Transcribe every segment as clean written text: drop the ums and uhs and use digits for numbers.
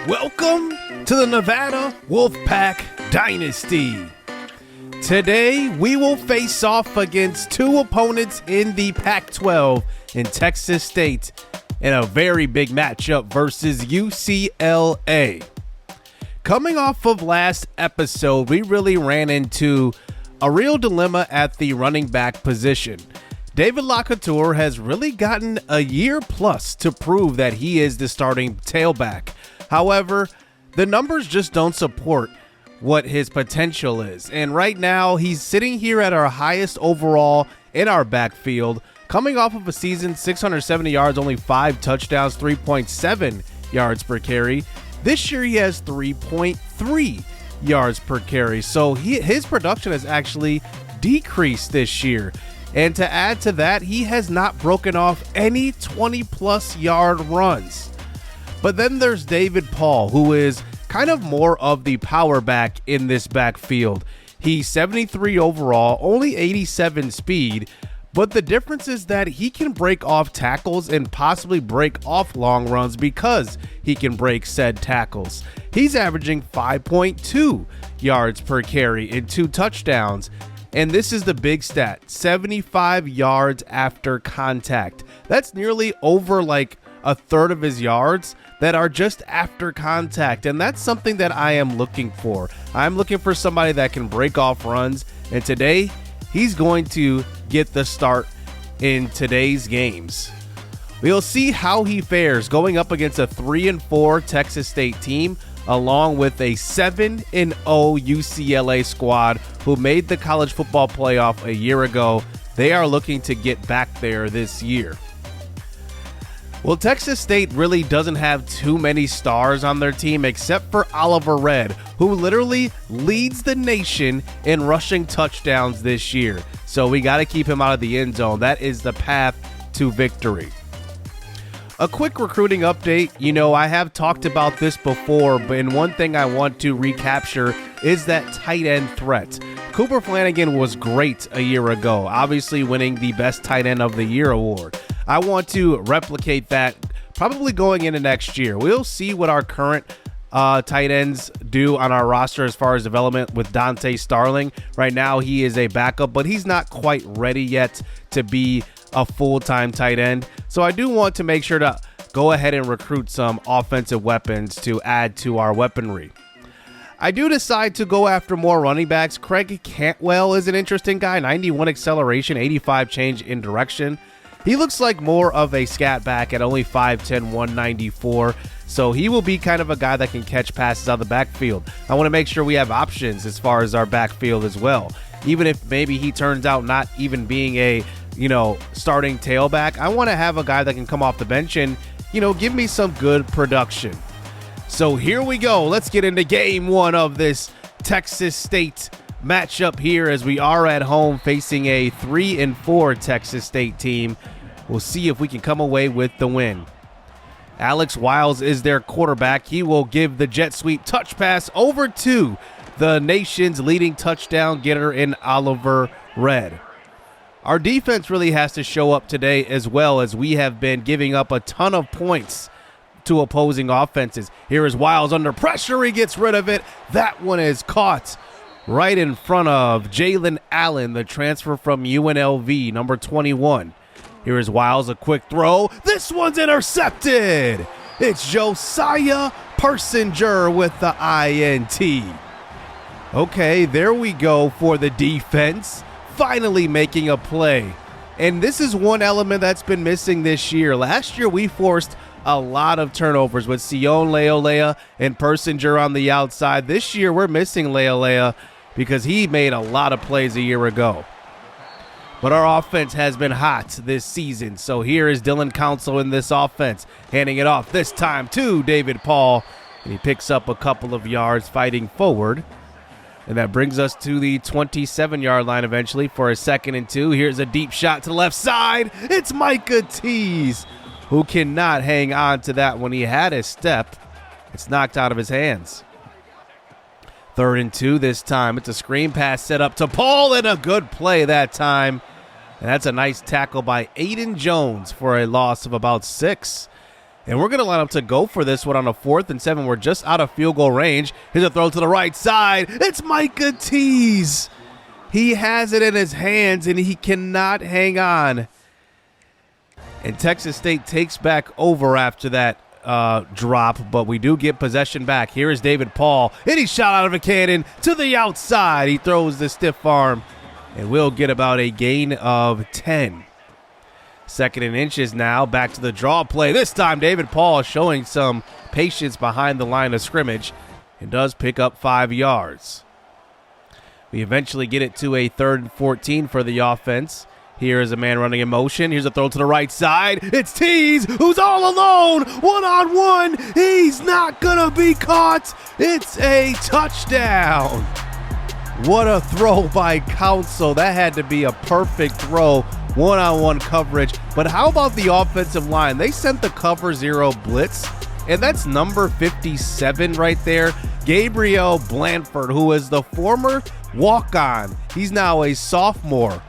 Welcome to the Nevada Wolfpack Dynasty. Today, we will face off against two opponents in the Pac-12 in Texas State in a very big matchup versus UCLA. Coming off of last episode, we really ran into a real dilemma at the running back position. David LeCouture has really gotten a year plus to prove that he is the starting tailback. However, the numbers just don't support what his potential is. And right now, he's sitting here at our highest overall in our backfield, coming off of a season 670 yards, only 5 touchdowns, 3.7 yards per carry. This year, he has 3.3 yards per carry. So his production has actually decreased this year. And to add to that, he has not broken off any 20-plus yard runs. But then there's David Paul, who is kind of more of the power back in this backfield. He's 73 overall, only 87 speed, but the difference is that he can break off tackles and possibly break off long runs because he can break said tackles. He's averaging 5.2 yards per carry and 2 touchdowns. And this is the big stat, 75 yards after contact. That's nearly over like a third of his yards that are just after contact. And that's something that I am looking for. I'm looking for somebody that can break off runs. And today, he's going to get the start in today's games. We'll see how he fares going up against a 3-4 Texas State team, along with a 7-0 UCLA squad who made the college football playoff a year ago. They are looking to get back there this year. Well, Texas State really doesn't have too many stars on their team except for Oliver Red, who literally leads the nation in rushing touchdowns this year. So we got to keep him out of the end zone. That is the path to victory. A quick recruiting update. You know, I have talked about this before, but one thing I want to recapture is that tight end threat. Cooper Flanagan was great a year ago, obviously winning the Best Tight End of the Year award. I want to replicate that probably going into next year. We'll see what our current tight ends do on our roster as far as development with Dante Starling. Right now, he is a backup, but he's not quite ready yet to be a full-time tight end. So I do want to make sure to go ahead and recruit some offensive weapons to add to our weaponry. I do decide to go after more running backs. Craig Cantwell is an interesting guy, 91 acceleration, 85 change in direction. He looks like more of a scat back at only 5'10", 194, so he will be kind of a guy that can catch passes out of the backfield. I want to make sure we have options as far as our backfield as well. Even if maybe he turns out not even being a, starting tailback, I want to have a guy that can come off the bench and, give me some good production. So here we go. Let's get into game one of this Texas State matchup here as we are at home facing a 3-4 Texas State team. We'll see if we can come away with the win. Alex Wiles is their quarterback. He will give the jet sweep touch pass over to the nation's leading touchdown getter in Oliver Red. Our defense really has to show up today as well, as we have been giving up a ton of points to opposing offenses. Here is Wiles under pressure. He gets rid of it. That one is caught right in front of Jalen Allen, the transfer from UNLV, number 21. Here is Wiles, a quick throw. This one's intercepted. It's Josiah Persinger with the INT. Okay, there we go for the defense, finally making a play. And this is one element that's been missing this year. Last year, we forced a lot of turnovers with Sion Leolea and Persinger on the outside. This year, we're missing Leolea because he made a lot of plays a year ago. But our offense has been hot this season. So here is Dillon Council in this offense, handing it off this time to David Paul. And he picks up a couple of yards fighting forward. And that brings us to the 27-yard line eventually for a 2nd and 2. Here's a deep shot to the left side. It's Micah Tease, who cannot hang on to that when he had his step. It's knocked out of his hands. 3rd and 2 this time. It's a screen pass set up to Paul, and a good play that time. And that's a nice tackle by Aiden Jones for a loss of about 6. And we're going to line up to go for this one on a 4th and 7. We're just out of field goal range. Here's a throw to the right side. It's Micah Tease. He has it in his hands, and he cannot hang on. And Texas State takes back over after that drop, but we do get possession back. Here is David Paul, and he shot out of a cannon to the outside. He throws the stiff arm, and we'll get about a gain of 10. 2nd and inches now, back to the draw play. This time David Paul showing some patience behind the line of scrimmage and does pick up 5 yards. We eventually get it to a 3rd and 14 for the offense. Here is a man running in motion. Here's a throw to the right side. It's Tease, who's all alone, one-on-one. He's not going to be caught. It's a touchdown. What a throw by Council. That had to be a perfect throw, one-on-one coverage. But how about the offensive line? They sent the cover 0 blitz, and that's number 57 right there. Gabriel Blanford, who is the former walk-on. He's now a sophomore.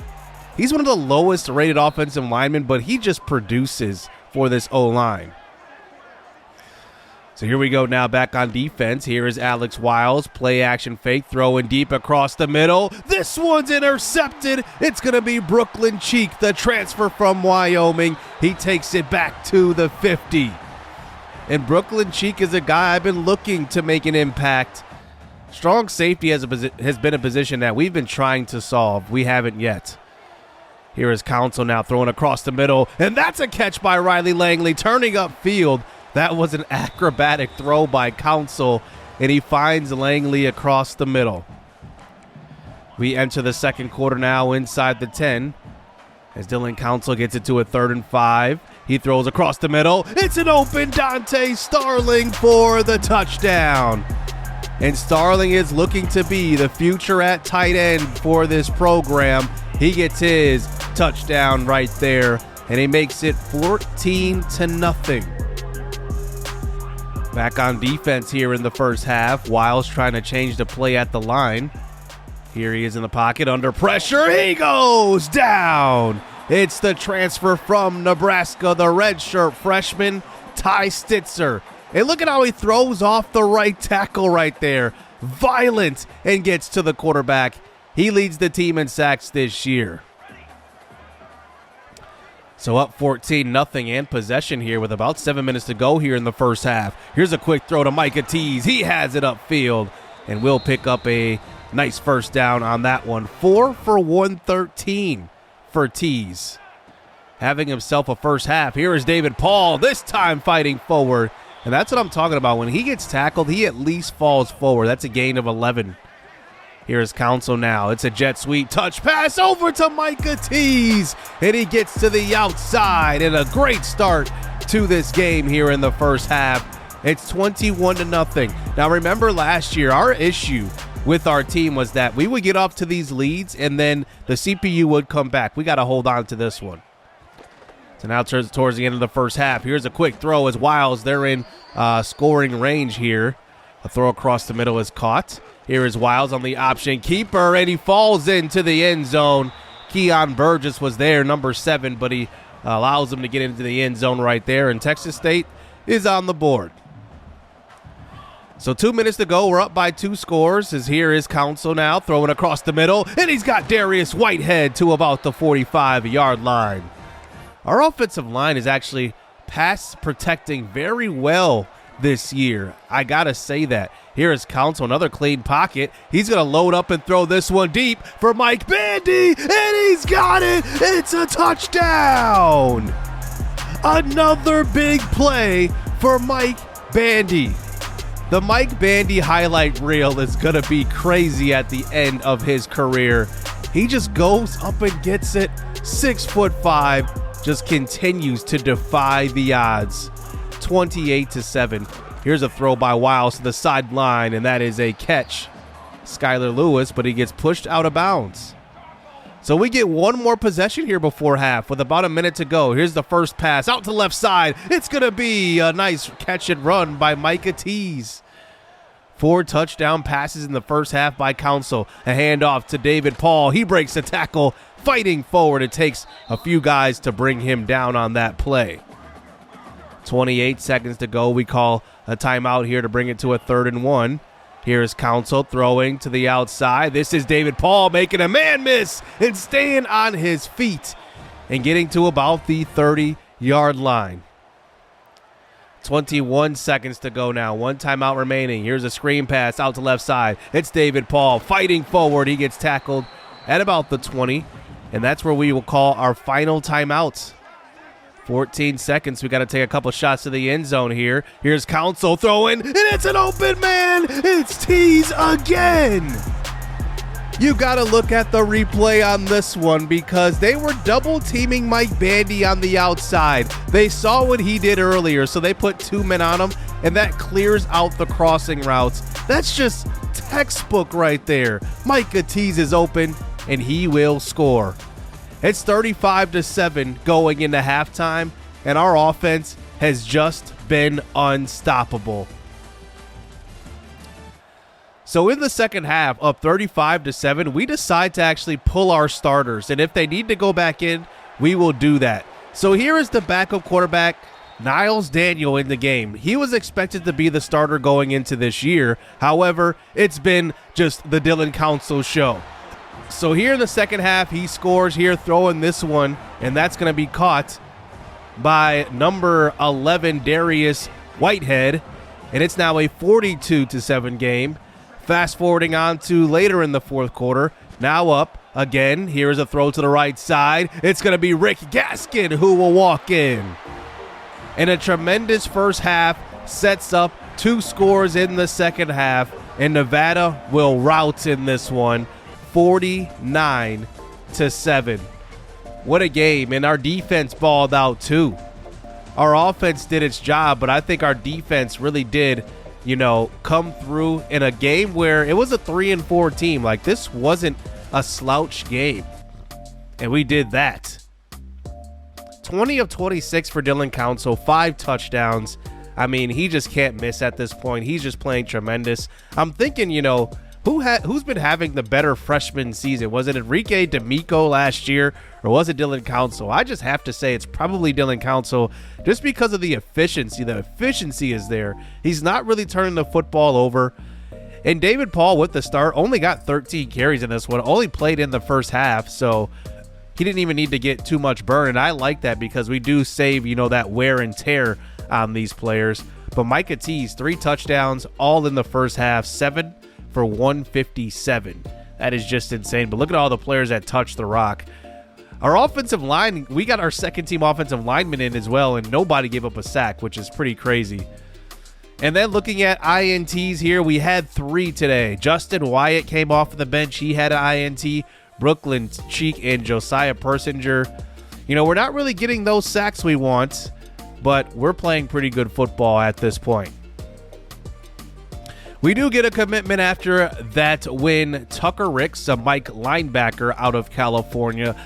He's one of the lowest rated offensive linemen, but he just produces for this O-line. So here we go now back on defense. Here is Alex Wiles, play action fake, throwing deep across the middle. This one's intercepted. It's going to be Brooklyn Cheek, the transfer from Wyoming. He takes it back to the 50. And Brooklyn Cheek is a guy I've been looking to make an impact. Strong safety has been a position that we've been trying to solve. We haven't yet. Here is Council now throwing across the middle, and that's a catch by Riley Langley, turning upfield. That was an acrobatic throw by Council, and he finds Langley across the middle. We enter the 2nd quarter now inside the 10, as Dillon Council gets it to a 3rd and 5. He throws across the middle. It's an open Dante Starling for the touchdown. And Starling is looking to be the future at tight end for this program. He gets his touchdown right there, and he makes it 14-0. Back on defense here in the first half. Wiles trying to change the play at the line. Here he is in the pocket under pressure. He goes down. It's the transfer from Nebraska, the redshirt freshman, Ty Stitzer. And look at how he throws off the right tackle right there. Violent, and gets to the quarterback. He leads the team in sacks this year. So up 14-0 and possession here with about 7 minutes to go here in the first half. Here's a quick throw to Micah Tease. He has it upfield, and we'll pick up a nice first down on that one. 4 for 113 for Tease. Having himself a first half. Here is David Paul, this time fighting forward. And that's what I'm talking about. When he gets tackled, he at least falls forward. That's a gain of 11. Here's Council now. It's a jet sweep touch pass over to Micah Tease. And he gets to the outside. And a great start to this game here in the first half. It's 21-0. Now remember last year, our issue with our team was that we would get off to these leads and then the CPU would come back. We got to hold on to this one. So now towards the end of the first half, here's a quick throw as Wiles. They're in scoring range here. A throw across the middle is caught. Here is Wiles on the option keeper, and he falls into the end zone. Keon Burgess was there, number 7, but he allows him to get into the end zone right there, and Texas State is on the board. So 2 minutes to go. We're up by 2 scores. As here is Council now throwing across the middle, and he's got Darius Whitehead to about the 45-yard line. Our offensive line is actually pass protecting very well this year. I got to say that. Here is Council, another clean pocket. He's going to load up and throw this one deep for Mike Bandy, and he's got it. It's a touchdown. Another big play for Mike Bandy. The Mike Bandy highlight reel is going to be crazy at the end of his career. He just goes up and gets it. 6'5", just continues to defy the odds. 28-7. Here's a throw by Wiles to the sideline, and that is a catch. Skylar Lewis, but he gets pushed out of bounds. So we get one more possession here before half with about a minute to go. Here's the first pass out to left side. It's going to be a nice catch and run by Micah Tease. 4 touchdown passes in the first half by Council. A handoff to David Paul. He breaks the tackle, fighting forward. It takes a few guys to bring him down on that play. 28 seconds to go. We call a timeout here to bring it to a 3rd and 1. Here's Council throwing to the outside. This is David Paul making a man miss and staying on his feet and getting to about the 30-yard line. 21 seconds to go now. 1 timeout remaining. Here's a screen pass out to left side. It's David Paul fighting forward. He gets tackled at about the 20, and that's where we will call our final timeout. 14 seconds. We got to take a couple shots to the end zone here. Here's Council throwing, and it's an open man. It's Tease again. You got to look at the replay on this one because they were double teaming Mike Bandy on the outside. They saw what he did earlier, so they put 2 men on him, and that clears out the crossing routes. That's just textbook right there. Micah Tease is open, and he will score. It's 35-7 going into halftime, and our offense has just been unstoppable. So in the second half, up 35-7, we decide to actually pull our starters. And if they need to go back in, we will do that. So here is the backup quarterback, Niles Daniel, in the game. He was expected to be the starter going into this year. However, it's been just the Dillon Council show. So here in the second half, he scores here, throwing this one, and that's going to be caught by number 11, Darius Whitehead. And it's now a 42-7 game. Fast forwarding on to later in the fourth quarter. Now up again. Here's a throw to the right side. It's going to be Rick Gaskin who will walk in. And a tremendous first half sets up 2 scores in the second half. And Nevada will rout in this one, 49-7. What a game. And our defense balled out too. Our offense did its job, but I think our defense really did come through in a game where it was a 3-4 team. Like, this wasn't a slouch game, and we did that. 20 of 26 for Dillon Council, 5 touchdowns. I mean, he just can't miss at this point. He's just playing tremendous. I'm thinking, who's been having the better freshman season? Was it Enrique D'Amico last year, or was it Dillon Council? I just have to say it's probably Dillon Council just because of the efficiency. The efficiency is there. He's not really turning the football over. And David Paul with the start only got 13 carries in this one, only played in the first half, so he didn't even need to get too much burn. And I like that because we do save, that wear and tear on these players. But Micah Tease, 3 touchdowns, all in the first half, 7 for 157. That is just insane. But look at all the players that touched the rock. Our offensive line, we got our second team offensive lineman in as well, and nobody gave up a sack, which is pretty crazy. And then looking at INTs here, we had 3 today. Justin Wyatt came off the bench. He had an INT. Brooklyn Cheek and Josiah Persinger. We're not really getting those sacks we want, but we're playing pretty good football at this point. We do get a commitment after that win. Tucker Ricks, a Mike linebacker out of California.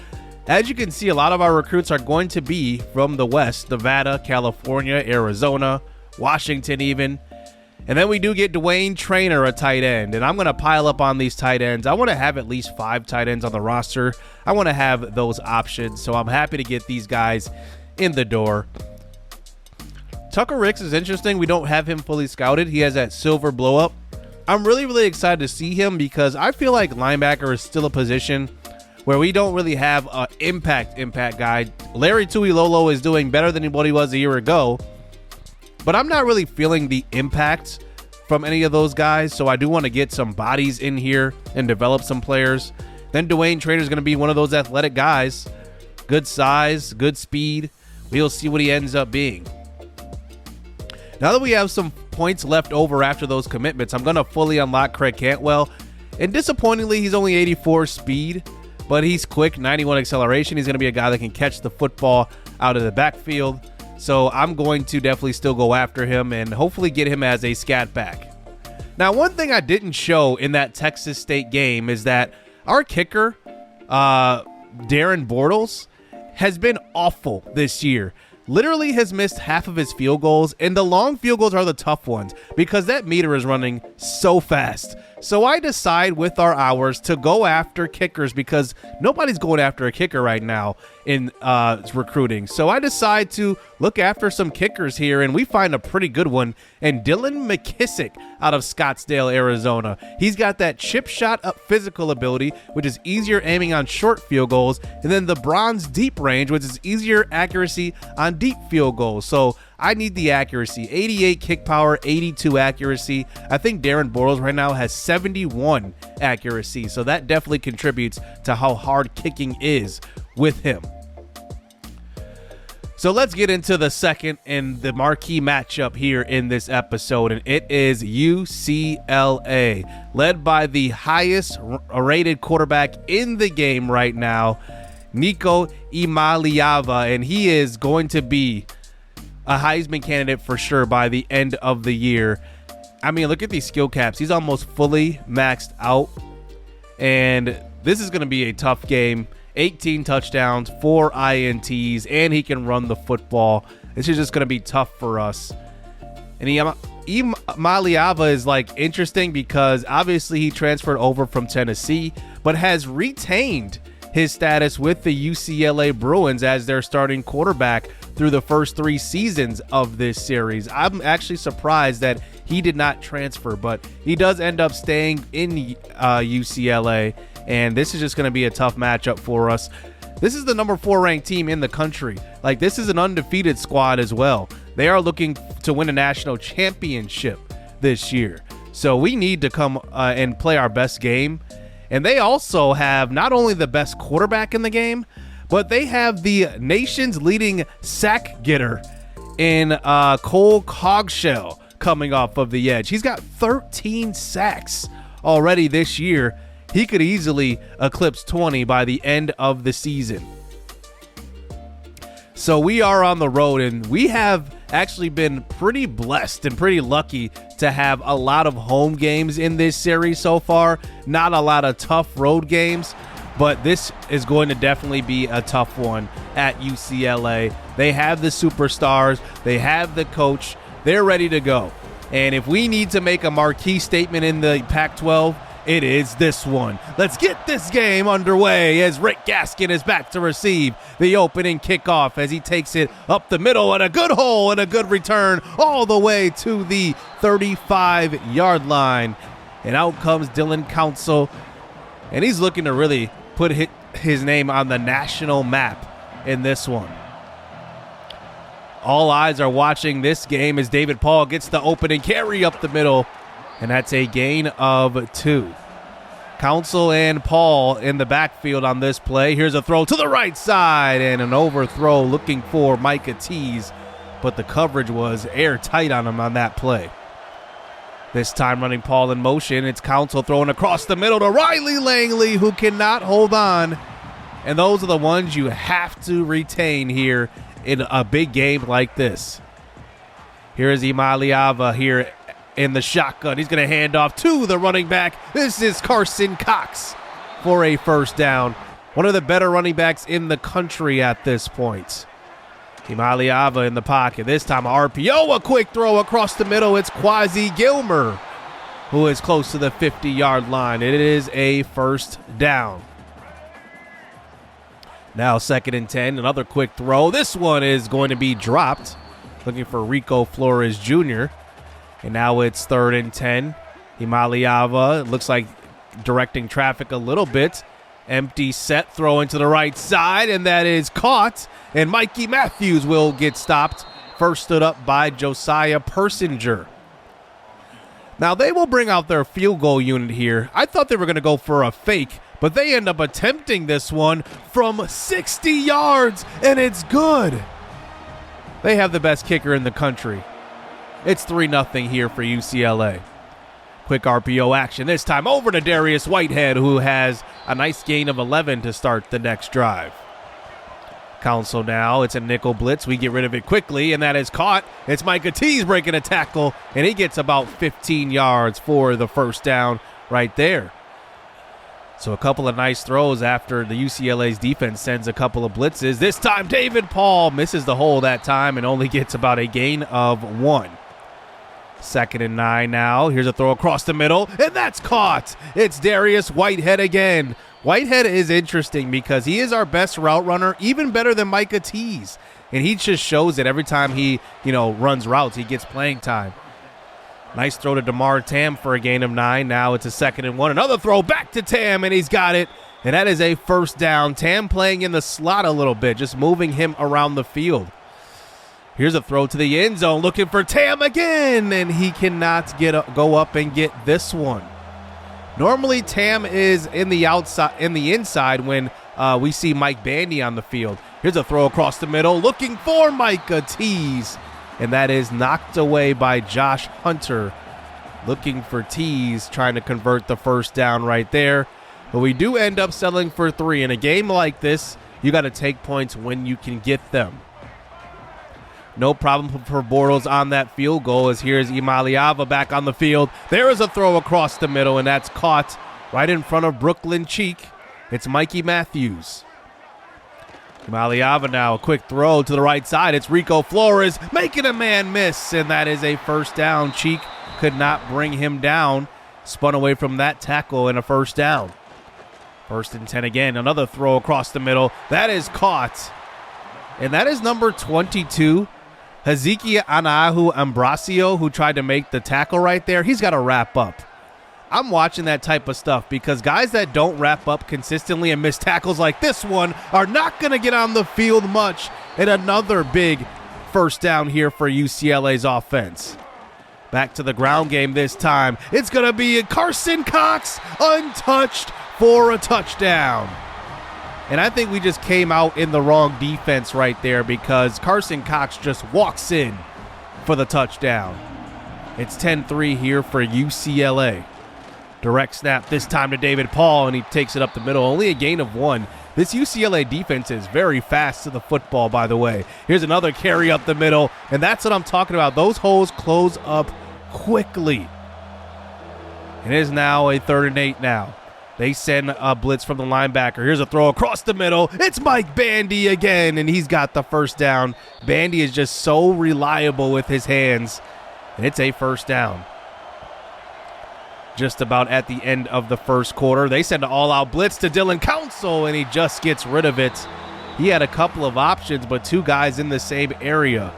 As you can see, a lot of our recruits are going to be from the West, Nevada, California, Arizona, Washington even. And then we do get Dwayne Traynor, a tight end. And I'm going to pile up on these tight ends. I want to have at least 5 tight ends on the roster. I want to have those options. So I'm happy to get these guys in the door. Tucker Ricks is interesting. We don't have him fully scouted. He has that silver blow up. I'm really, really excited to see him because I feel like linebacker is still a position where we don't really have an impact guy. Larry Tuilolo is doing better than what he was a year ago, but I'm not really feeling the impact from any of those guys, so I do want to get some bodies in here and develop some players. Then Dwayne Traynor is going to be one of those athletic guys. Good size, good speed. We'll see what he ends up being. Now that we have some points left over after those commitments, I'm going to fully unlock Craig Cantwell. And disappointingly, he's only 84 speed, but he's quick, 91 acceleration. He's going to be a guy that can catch the football out of the backfield. So I'm going to definitely still go after him and hopefully get him as a scat back. Now, one thing I didn't show in that Texas State game is that our kicker, Darren Bortles, has been awful this year. Literally has missed half of his field goals, and the long field goals are the tough ones because that meter is running so fast. So I decide with our hours to go after kickers because nobody's going after a kicker right now in recruiting. So I decide to look after some kickers here, and we find a pretty good one. And Dylan McKissick out of Scottsdale, Arizona. He's got that chip shot up physical ability, which is easier aiming on short field goals, and then the bronze deep range, which is easier accuracy on deep field goals. So I need the accuracy. 88 kick power, 82 accuracy. I think Darren Bortles right now has 71 accuracy, so that definitely contributes to how hard kicking is with him. So let's get into the second and the marquee matchup here in this episode, and it is UCLA, led by the highest rated quarterback in the game right now, Nico Iamaleava, and he is going to be a Heisman candidate for sure by the end of the year. I mean, look at these skill caps. He's almost fully maxed out, and this is going to be a tough game. 18 touchdowns, 4 INTs, and he can run the football. This is just going to be tough for us. And Iamaleava is like interesting because obviously he transferred over from Tennessee, but has retained his status with the UCLA Bruins as their starting quarterback through the first 3 seasons of this series. I'm actually surprised that he did not transfer, but he does end up staying in UCLA, and this is just going to be a tough matchup for us. This is the number 4 ranked team in the country. Like, this is an undefeated squad as well. They are looking to win a national championship this year. So we need to come and play our best game. And they also have not only the best quarterback in the game, but they have the nation's leading sack getter in Cole Cogshell coming off of the edge. He's got 13 sacks already this year. He could easily eclipse 20 by the end of the season. So we are on the road, and we have actually been pretty blessed and pretty lucky to have a lot of home games in this series so far. Not a lot of tough road games, but this is going to definitely be a tough one at UCLA. They have the superstars. They have the coach. They're ready to go. And if we need to make a marquee statement in the Pac-12, it is this one. Let's get this game underway as Rick Gaskin is back to receive the opening kickoff as he takes it up the middle at a good hole and a good return all the way to the 35-yard line. And out comes Dillon Council, and he's looking to really put his name on the national map in this one. All eyes are watching this game as David Paul gets the opening carry up the middle, and that's a gain of 2. Council and Paul in the backfield on this play. Here's a throw to the right side and an overthrow looking for Micah Tease, but the coverage was airtight on him on that play. This time running Paul in motion. It's Council throwing across the middle to Riley Langley, who cannot hold on. And those are the ones you have to retain here in a big game like this. Here is Iamaleava here in the shotgun. He's going to hand off to the running back. This is Carson Cox for a first down. One of the better running backs in the country at this point. Iamaleava in the pocket. This time RPO, a quick throw across the middle. It's Quasi Gilmer, who is close to the 50-yard line. It is a first down. Now 2nd and 10, another quick throw. This one is going to be dropped. Looking for Rico Flores Jr. And now it's 3rd and 10. Iamaleava looks like directing traffic a little bit. Empty set, throw into the right side, and that is caught. And Mikey Matthews will get stopped. First stood up by Josiah Persinger. Now they will bring out their field goal unit here. I thought they were going to go for a fake, but they end up attempting this one from 60 yards, and it's good. They have the best kicker in the country. It's 3-0 here for UCLA. Quick RPO action, this time over to Darius Whitehead, who has a nice gain of 11 to start the next drive. Council now, it's a nickel blitz. We get rid of it quickly, and that is caught. It's Micah Tease breaking a tackle, and he gets about 15 yards for the first down right there. So a couple of nice throws after the UCLA's defense sends a couple of blitzes. This time David Paul misses the hole that time and only gets about a gain of 1. 2nd and 9 now. Here's a throw across the middle, and that's caught. It's Darius Whitehead again. Whitehead is interesting because he is our best route runner, even better than Micah Tease. And he just shows it every time he, runs routes. He gets playing time. Nice throw to DeMar Tam for a gain of 9. Now it's a 2nd and 1. Another throw back to Tam, and he's got it. And that is a first down. Tam playing in the slot a little bit, just moving him around the field. Here's a throw to the end zone, looking for Tam again, and he cannot go up and get this one. Normally, Tam is in the inside when we see Mike Bandy on the field. Here's a throw across the middle, looking for Micah Tease, and that is knocked away by Josh Hunter. Looking for Tease, trying to convert the first down right there. But we do end up settling for 3. In a game like this, you got to take points when you can get them. No problem for Bortles on that field goal, as here's Iamaleava back on the field. There is a throw across the middle, and that's caught right in front of Brooklyn Cheek. It's Mikey Matthews. Iamaleava now, a quick throw to the right side. It's Rico Flores making a man miss, and that is a first down. Cheek could not bring him down. Spun away from that tackle and a first down. 1st and 10 again. Another throw across the middle. That is caught. And that is number 22. Hezekiah Anahu Ambrosio, who tried to make the tackle right there. He's got to wrap up. I'm watching that type of stuff because guys that don't wrap up consistently and miss tackles like this one are not going to get on the field much. And another big first down here for UCLA's offense. Back to the ground game this time. It's going to be Carson Cox untouched for a touchdown. And I think we just came out in the wrong defense right there because Carson Cox just walks in for the touchdown. It's 10-3 here for UCLA. Direct snap this time to David Paul, and he takes it up the middle. Only a gain of 1. This UCLA defense is very fast to the football, by the way. Here's another carry up the middle, and that's what I'm talking about. Those holes close up quickly. It is now a 3rd and 8 now. They send a blitz from the linebacker. Here's a throw across the middle. It's Mike Bandy again, and he's got the first down. Bandy is just so reliable with his hands, and it's a first down. Just about at the end of the first quarter, they send an all-out blitz to Dillon Council, and he just gets rid of it. He had a couple of options, but 2 guys in the same area.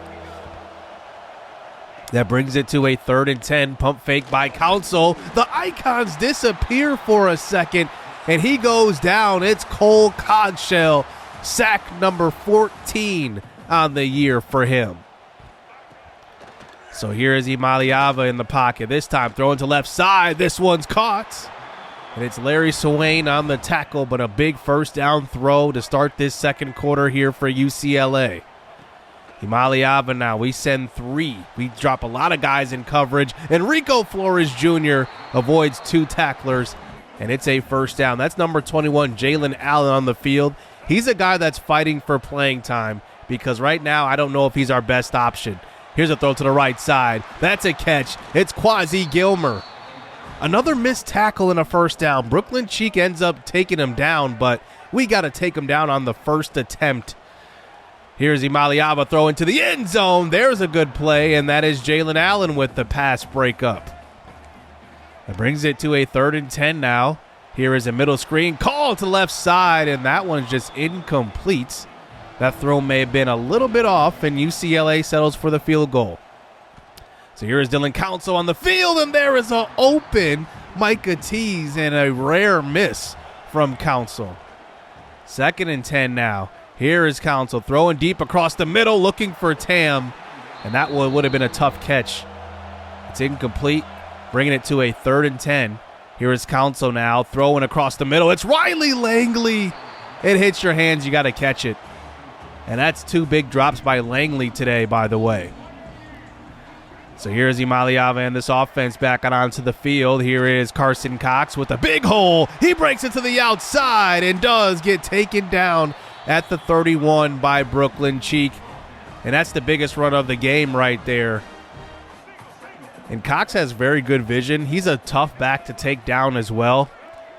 That brings it to a 3rd and 10. Pump fake by Council. The icons disappear for a second, and he goes down. It's Cole Codshell. Sack number 14 on the year for him. So here is Iamaleava in the pocket. This time throwing to left side. This one's caught. And it's Larry Swain on the tackle, but a big first down throw to start this second quarter here for UCLA. Iamaleava now, we send 3. We drop a lot of guys in coverage, and Rico Flores Jr. avoids 2 tacklers, and it's a first down. That's number 21, Jalen Allen on the field. He's a guy that's fighting for playing time because right now I don't know if he's our best option. Here's a throw to the right side. That's a catch. It's Quasi Gilmer. Another missed tackle and a first down. Brooklyn Cheek ends up taking him down, but we got to take him down on the first attempt. Here's Iamaleava throwing to the end zone. There's a good play, and that is Jalen Allen with the pass breakup. That brings it to a 3rd and 10 now. Here is a middle screen call to the left side, and that one's just incomplete. That throw may have been a little bit off, and UCLA settles for the field goal. So here is Dillon Council on the field, and there is an open Micah Tease and a rare miss from Council. 2nd and 10 now. Here is Council throwing deep across the middle, looking for Tam, and that one would have been a tough catch. It's incomplete, bringing it to a 3rd and 10. Here is Council now throwing across the middle. It's Riley Langley. It hits your hands. You got to catch it. And that's 2 big drops by Langley today, by the way. So here's Iamaleava and this offense back onto the field. Here is Carson Cox with a big hole. He breaks it to the outside and does get taken down at the 31 by Brooklyn Cheek. And that's the biggest run of the game right there. And Cox has very good vision. He's a tough back to take down as well.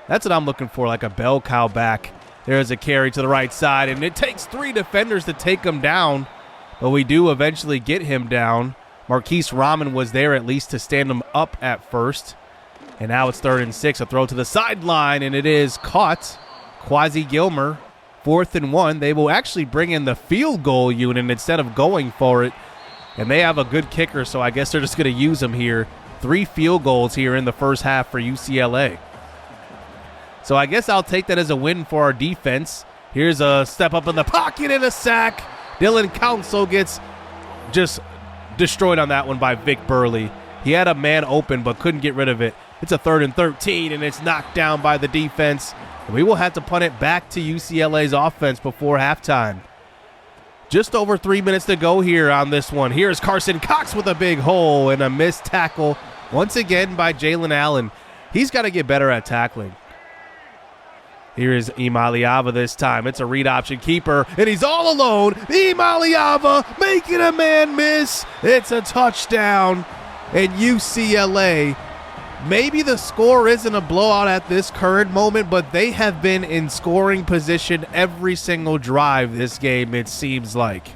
That's what I'm looking for, like a bell cow back. There's a carry to the right side, and it takes 3 defenders to take him down. But we do eventually get him down. Marquise Rahman was there at least to stand him up at first. And now it's 3rd and 6, a throw to the sideline, and it is caught. Quasi Gilmer, 4th and 1. They will actually bring in the field goal unit instead of going for it. And they have a good kicker, so I guess they're just going to use him here. 3 field goals here in the first half for UCLA. So I guess I'll take that as a win for our defense. Here's a step up in the pocket and a sack. Dillon Council gets just destroyed on that one by Vic Burley. He had a man open but couldn't get rid of it. It's a 3rd and 13, and it's knocked down by the defense. And we will have to punt it back to UCLA's offense before halftime. Just over 3 minutes to go here on this one. Here's Carson Cox with a big hole and a missed tackle once again by Jalen Allen. He's got to get better at tackling. Here is Iamaleava this time. It's a read option keeper, and he's all alone. Iamaleava making a man miss. It's a touchdown. And UCLA, maybe the score isn't a blowout at this current moment, but they have been in scoring position every single drive this game, it seems like.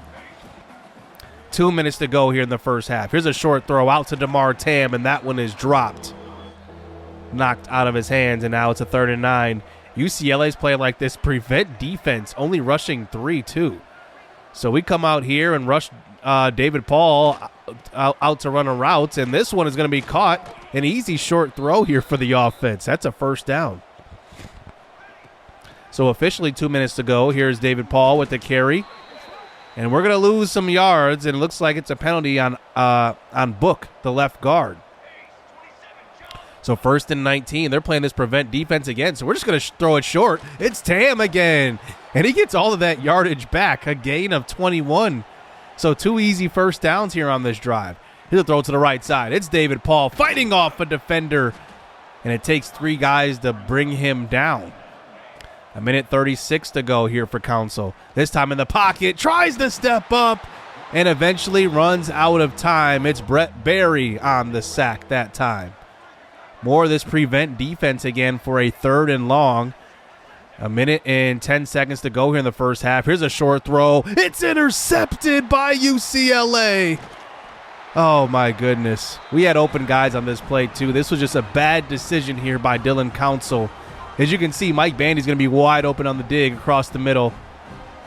2 minutes to go here in the first half. Here's a short throw out to DeMar Tam, and that one is dropped. Knocked out of his hands, and now it's a 3rd and 9. UCLA's playing like this prevent defense, only rushing 3 too. So we come out here and rush David Paul out to run a route, and this one is going to be caught. An easy short throw here for the offense. That's a first down. So officially 2 minutes to go. Here's David Paul with the carry. And we're going to lose some yards, and it looks like it's a penalty on Book, the left guard. So 1st and 19. They're playing this prevent defense again, so we're just going to throw it short. It's Tam again, and he gets all of that yardage back, a gain of 21. So 2 easy first downs here on this drive. Here's a throw to the right side. It's David Paul fighting off a defender, and it takes 3 guys to bring him down. 1:36 to go here for Council. This time in the pocket, tries to step up, and eventually runs out of time. It's Brett Berry on the sack that time. More of this prevent defense again for a 3rd and long. 1:10 to go here in the first half. Here's a short throw. It's intercepted by UCLA. Oh, my goodness. We had open guys on this play, too. This was just a bad decision here by Dillon Council. As you can see, Mike Bandy's going to be wide open on the dig across the middle.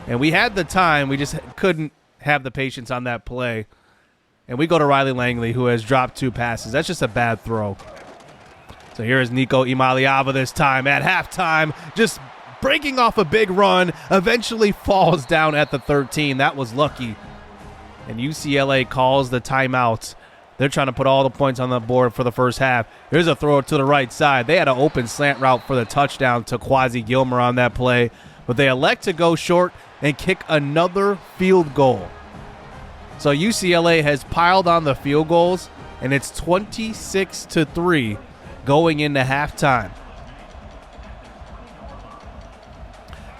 And we had the time. We just couldn't have the patience on that play. And we go to Riley Langley, who has dropped 2 passes. That's just a bad throw. So here is Nico Iamaleava this time at halftime, just breaking off a big run, eventually falls down at the 13. That was lucky. And UCLA calls the timeout. They're trying to put all the points on the board for the first half. Here's a throw to the right side. They had an open slant route for the touchdown to Quasi Gilmer on that play, but they elect to go short and kick another field goal. So UCLA has piled on the field goals, and it's 26-3 going into halftime.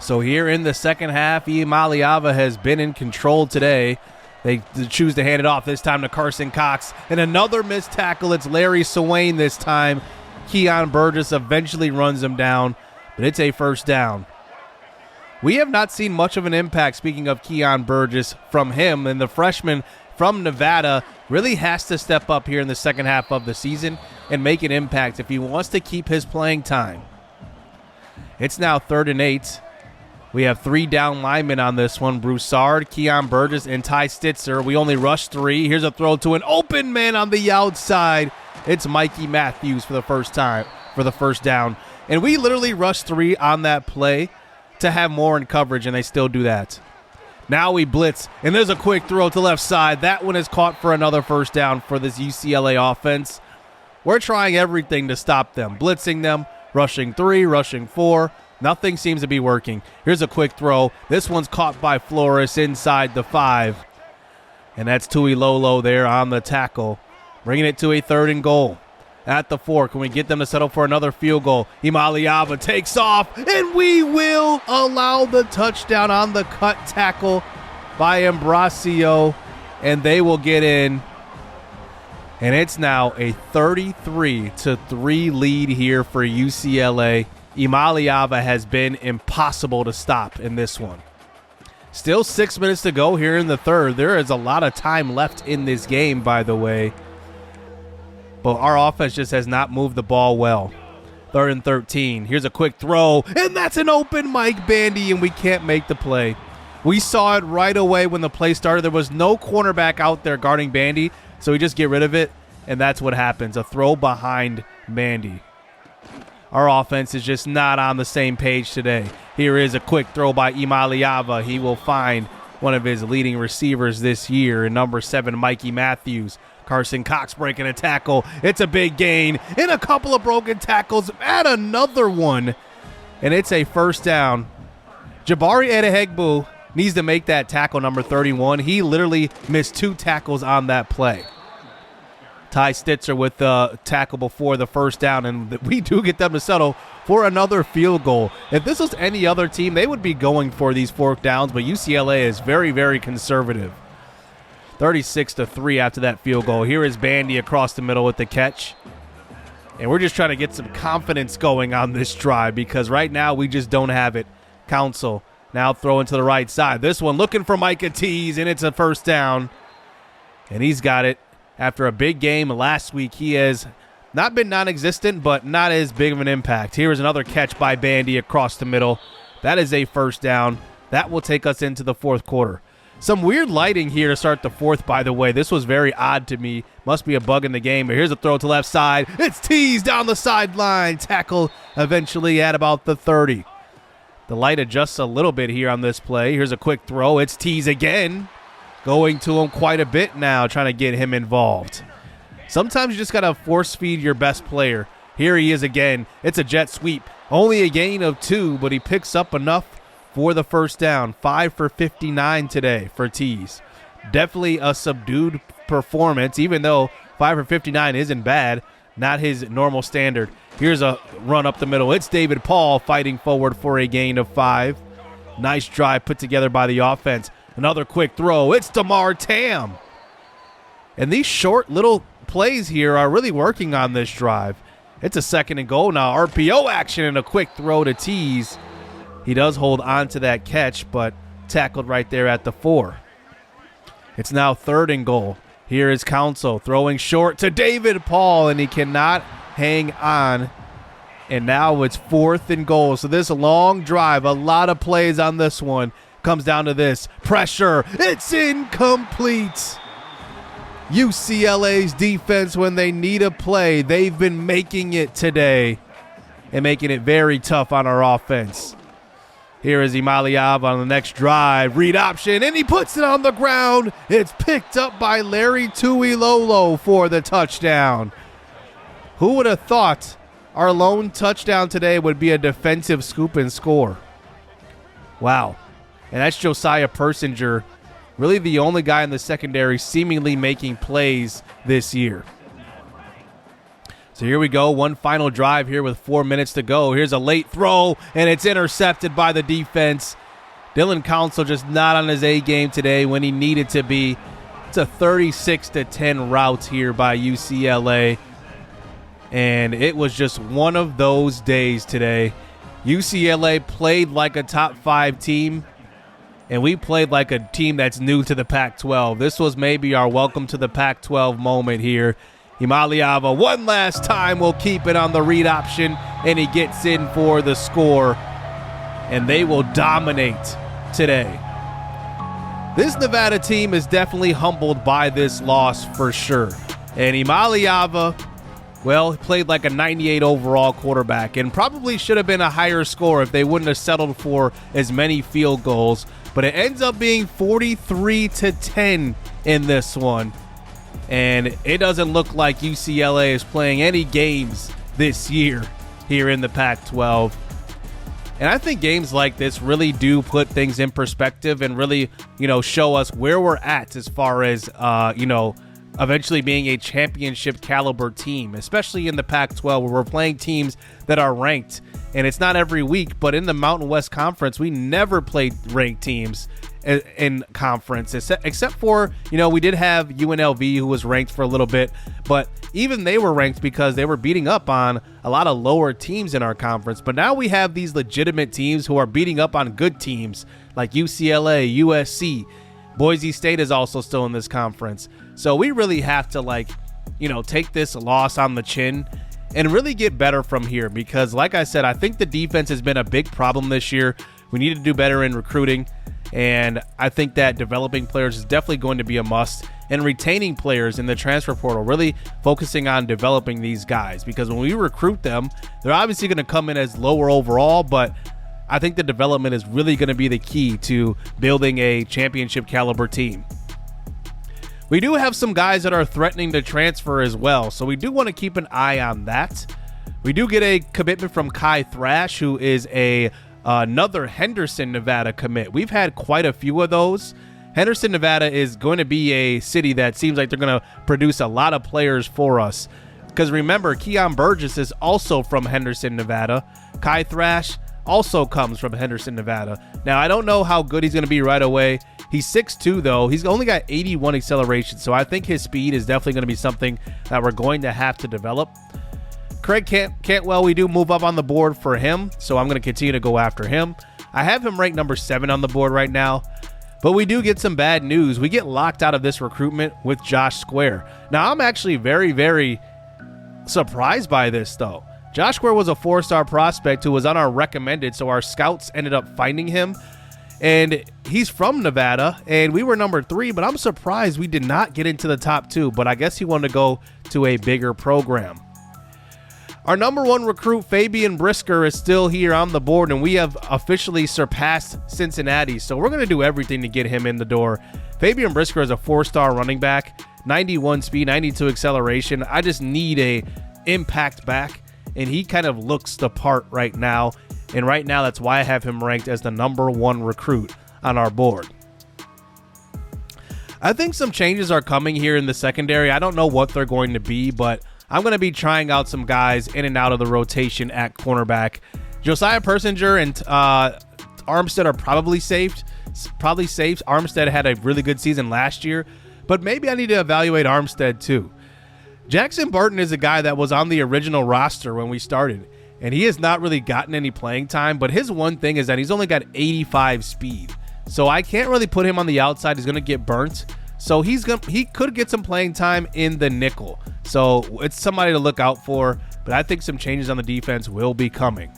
So here in the second half, Iamaleava has been in control today. They choose to hand it off this time to Carson Cox. And another missed tackle. It's Larry Swain this time. Keon Burgess eventually runs him down, but it's a first down. We have not seen much of an impact, speaking of Keon Burgess, from him. And the freshman from Nevada really has to step up here in the second half of the season and make an impact if he wants to keep his playing time. It's now 3rd and 8. We have 3 down linemen on this one. Broussard, Keon Burgess, and Ty Stitzer. We only rush 3. Here's a throw to an open man on the outside. It's Mikey Matthews for the first down. And we literally rushed 3 on that play to have more in coverage, and they still do that. Now we blitz, and there's a quick throw to left side. That one is caught for another first down for this UCLA offense. We're trying everything to stop them, blitzing them, rushing 3, rushing 4. Nothing seems to be working. Here's a quick throw. This one's caught by Flores inside the 5. And that's Tui Lolo there on the tackle, bringing it to a 3rd and goal. At the 4, can we get them to settle for another field goal? Iamaleava takes off, and we will allow the touchdown on the cut tackle by Ambrosio, and they will get in. And it's now a 33-3 lead here for UCLA. Iamaleava has been impossible to stop in this one. Still 6 minutes to go here in the third. There is a lot of time left in this game, by the way. But our offense just has not moved the ball well. 3rd and 13. Here's a quick throw, and that's an open Mike Bandy, and we can't make the play. We saw it right away when the play started. There was no cornerback out there guarding Bandy, so we just get rid of it, and that's what happens. A throw behind Bandy. Our offense is just not on the same page today. Here is a quick throw by Iamaleava. He will find one of his leading receivers this year in number 7, Mikey Matthews. Carson Cox breaking a tackle. It's a big gain. And a couple of broken tackles. Add another one. And it's a first down. Jabari Adehegbu needs to make that tackle, number 31. He literally missed 2 tackles on that play. Ty Stitzer with the tackle before the first down, and we do get them to settle for another field goal. If this was any other team, they would be going for these 4th downs, but UCLA is very, very conservative. 36-3 after that field goal. Here is Bandy across the middle with the catch. And we're just trying to get some confidence going on this drive because right now we just don't have it. Council now throwing to the right side. This one looking for Micah Tees, and it's a first down. And he's got it. After a big game last week, he has not been non-existent, but not as big of an impact. Here is another catch by Bandy across the middle. That is a first down. That will take us into the 4th quarter. Some weird lighting here to start the 4th, by the way. This was very odd to me. Must be a bug in the game. But here's a throw to left side. It's teased down the sideline. Tackle eventually at about the 30. The light adjusts a little bit here on this play. Here's a quick throw. It's teased again. Going to him quite a bit now, trying to get him involved. Sometimes you just got to force feed your best player. Here he is again. It's a jet sweep. Only a gain of 2, but he picks up enough for the first down. 5 for 59 today for Tees. Definitely a subdued performance, even though 5 for 59 isn't bad. Not his normal standard. Here's a run up the middle. It's David Paul fighting forward for a gain of 5. Nice drive put together by the offense. Another quick throw. It's DeMar Tam. And these short little plays here are really working on this drive. It's a 2nd and goal now. RPO action and a quick throw to Tees. He does hold on to that catch, but tackled right there at the 4. It's now 3rd and goal. Here is Council throwing short to David Paul, and he cannot hang on. And now it's 4th and goal. So this long drive, a lot of plays on this one. Comes down to this. Pressure. It's incomplete. UCLA's defense, when they need a play, they've been making it today and making it very tough on our offense. Here is Iamaleava on the next drive. Read option, and he puts it on the ground. It's picked up by Larry Tuilolo for the touchdown. Who would have thought our lone touchdown today would be a defensive scoop and score? Wow. And that's Josiah Persinger, really the only guy in the secondary seemingly making plays this year. So here we go, one final drive here with 4 minutes to go. Here's a late throw, and it's intercepted by the defense. Dillon Council just not on his A game today when he needed to be. It's a 36-10 rout here by UCLA. And it was just one of those days today. UCLA played like a top 5 team. And we played like a team that's new to the Pac-12. This was maybe our welcome to the Pac-12 moment here. Iamaleava one last time will keep it on the read option, and he gets in for the score. And they will dominate today. This Nevada team is definitely humbled by this loss for sure. And Iamaleava, well, played like a 98 overall quarterback and probably should have been a higher score if they wouldn't have settled for as many field goals. But it ends up being 43-10 in this one. And it doesn't look like UCLA is playing any games this year here in the Pac-12. And I think games like this really do put things in perspective and really, show us where we're at as far as, eventually being a championship caliber team, especially in the Pac-12 where we're playing teams that are ranked. And it's not every week, but in the Mountain West Conference, we never played ranked teams. in conference, except for, we did have UNLV, who was ranked for a little bit, but even they were ranked because they were beating up on a lot of lower teams in our conference. But now we have these legitimate teams who are beating up on good teams like UCLA, USC. Boise State is also still in this conference. So we really have to take this loss on the chin and really get better from here, because like I said, I think the defense has been a big problem this year. We need to do better in recruiting, and I think that developing players is definitely going to be a must, and retaining players in the transfer portal, really focusing on developing these guys, because when we recruit them, they're obviously going to come in as lower overall, but I think the development is really going to be the key to building a championship caliber team. We do have some guys that are threatening to transfer as well, so we do want to keep an eye on that. We do get a commitment from Kai Thrash, who is another Henderson, Nevada commit. We've had quite a few of those. Henderson, Nevada is going to be a city that seems like they're going to produce a lot of players for us. Because remember, Keon Burgess is also from Henderson, Nevada. Kai Thrash also comes from Henderson, Nevada. Now, I don't know how good he's going to be right away. He's 6'2", though. He's only got 81 acceleration, so I think his speed is definitely going to be something that we're going to have to develop. Craig Cantwell, we do move up on the board for him, so I'm going to continue to go after him. I have him ranked number 7 on the board right now, but we do get some bad news. We get locked out of this recruitment with Josh Square. Now, I'm actually very, very surprised by this, though. Josh Square was a 4-star prospect who was on our recommended, so our scouts ended up finding him. And he's from Nevada, and we were number 3, but I'm surprised we did not get into the top 2, but I guess he wanted to go to a bigger program. Our number 1 recruit, Fabian Brisker, is still here on the board, and we have officially surpassed Cincinnati, so we're going to do everything to get him in the door. Fabian Brisker is a 4-star running back, 91 speed, 92 acceleration. I just need a impact back, and he kind of looks the part right now. And right now, that's why I have him ranked as the number 1 recruit on our board. I think some changes are coming here in the secondary. I don't know what they're going to be, but I'm going to be trying out some guys in and out of the rotation at cornerback. Josiah Persinger and Armstead are probably safe. Armstead had a really good season last year, but maybe I need to evaluate Armstead too. Jackson Burton is a guy that was on the original roster when we started, and he has not really gotten any playing time, but his one thing is that he's only got 85 speed. So I can't really put him on the outside. He's going to get burnt. So he could get some playing time in the nickel. So it's somebody to look out for, but I think some changes on the defense will be coming.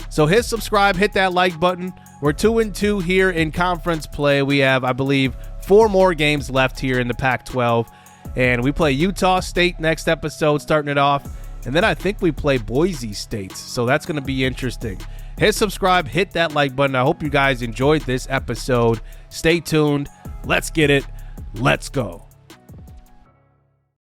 So hit subscribe, hit that like button. We're 2-2 here in conference play. We have, I believe, 4 more games left here in the Pac-12. And we play Utah State next episode, starting it off. And then I think we play Boise State, so that's going to be interesting. Hit subscribe, hit that like button. I hope you guys enjoyed this episode. Stay tuned. Let's get it. Let's go.